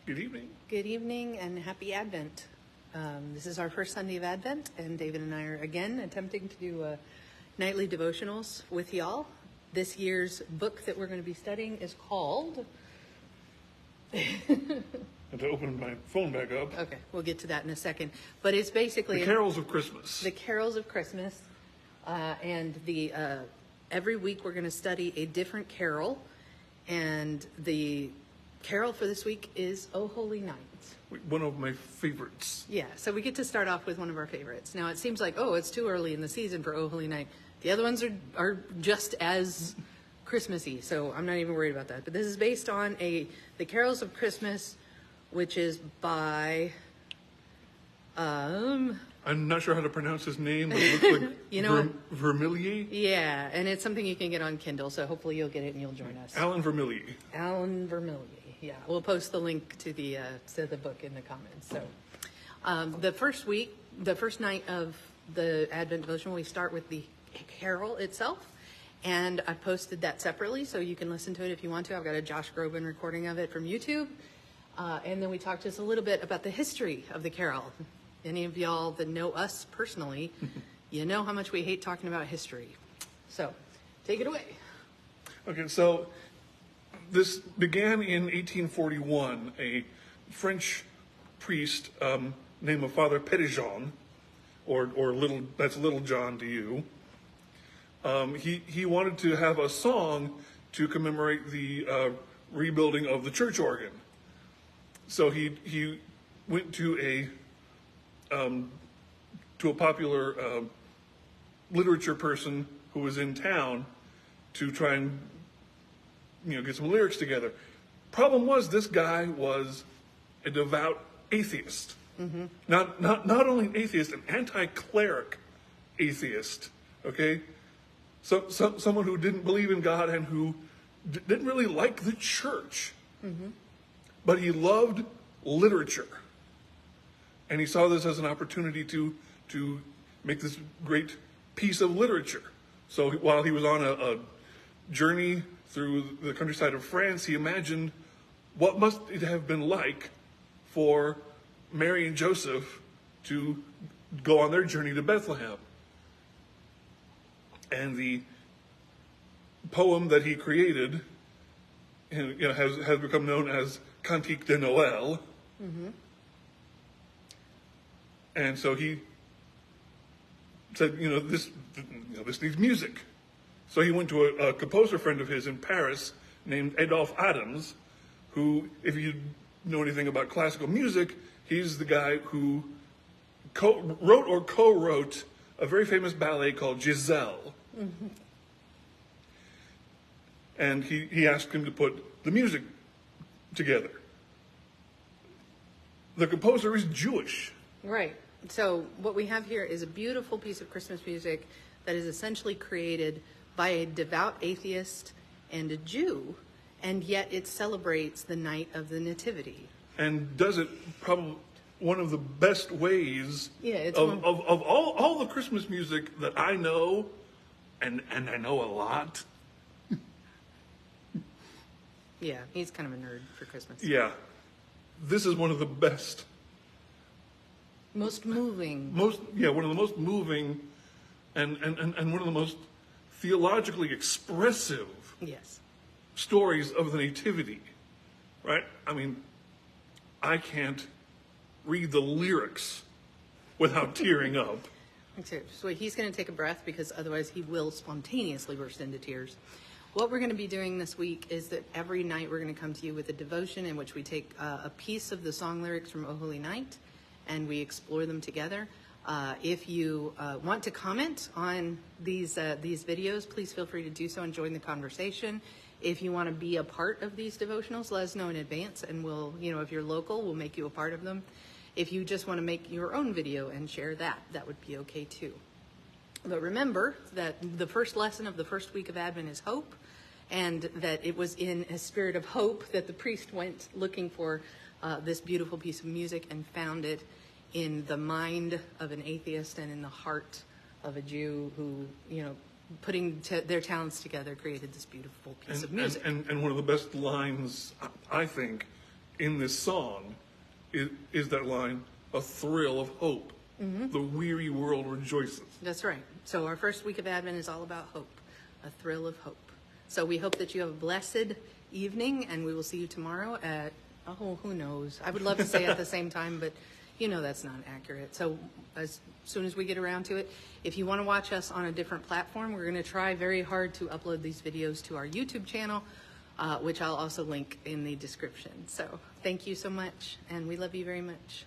Good evening. Good evening and happy Advent. This is our first Sunday of Advent, and David and I are again attempting to do nightly devotionals with y'all. This year's book that we're going to be studying is called... And to open my phone back up. Okay, we'll get to that in a second. But it's basically... The Carols of Christmas. The Carols of Christmas. And every week we're going to study a different carol. And the carol for this week is O Holy Night. One of my favorites. Yeah, so we get to start off with one of our favorites. Now, it seems like, it's too early in the season for O Holy Night. The other ones are just as Christmassy, so I'm not even worried about that. But this is based on the Carols of Christmas, which is by... I'm not sure how to pronounce his name, but it looks like Vermilye. Yeah, and it's something you can get on Kindle, so hopefully you'll get it and you'll join us. Alan Vermilye. Alan Vermilye, yeah. We'll post the link to the book in the comments. So, the first night of the Advent devotion, we start with the carol itself, and I posted that separately, so you can listen to it if you want to. I've got a Josh Groban recording of it from YouTube, and then we talked just a little bit about the history of the carol. Any of y'all that know us personally, you know how much we hate talking about history. So, take it away. Okay, so this began in 1841. A French priest named Father Petitjean, or Little John to you. He wanted to have a song to commemorate the rebuilding of the church organ. So he went to a popular literature person who was in town to try and get some lyrics together. Problem was, this guy was a devout atheist. Mm-hmm. Not only an atheist, an anti-cleric atheist. Okay, so someone who didn't believe in God and who didn't really like the church, mm-hmm. but he loved literature. And he saw this as an opportunity to make this great piece of literature. So while he was on a journey through the countryside of France, he imagined what must it have been like for Mary and Joseph to go on their journey to Bethlehem. And the poem that he created has become known as Cantique de Noël. Mm-hmm. And so he said, this needs music. So he went to a composer friend of his in Paris named Adolphe Adams, who, if you know anything about classical music, he's the guy who wrote or co-wrote a very famous ballet called Giselle. Mm-hmm. And he asked him to put the music together. The composer is Jewish. Right. So what we have here is a beautiful piece of Christmas music that is essentially created by a devout atheist and a Jew, and yet it celebrates the night of the Nativity. And does it probably one of the best ways of all the Christmas music that I know, and I know a lot. Yeah, he's kind of a nerd for Christmas. Yeah. This is one of the best. Most moving. One of the most moving and one of the most theologically expressive stories of the Nativity. Right? I mean, I can't read the lyrics without tearing up. So he's going to take a breath because otherwise he will spontaneously burst into tears. What we're going to be doing this week is that every night we're going to come to you with a devotion in which we take a piece of the song lyrics from O Holy Night and we explore them together. If you want to comment on these videos, please feel free to do so and join the conversation. If you want to be a part of these devotionals, let us know in advance, and we'll, if you're local, we'll make you a part of them. If you just want to make your own video and share that would be okay too. But remember that the first lesson of the first week of Advent is hope, and that it was in a spirit of hope that the priest went looking for this beautiful piece of music and found it in the mind of an atheist and in the heart of a Jew who, putting their talents together created this beautiful piece of music. And one of the best lines, I think, in this song is that line, a thrill of hope. The weary world rejoices. That's right. So our first week of Advent is all about hope, a thrill of hope. So we hope that you have a blessed evening, and we will see you tomorrow at, oh, who knows? I would love to say at the same time, but you know that's not accurate. So as soon as we get around to it, if you want to watch us on a different platform, we're going to try very hard to upload these videos to our YouTube channel, which I'll also link in the description. So thank you so much, and we love you very much.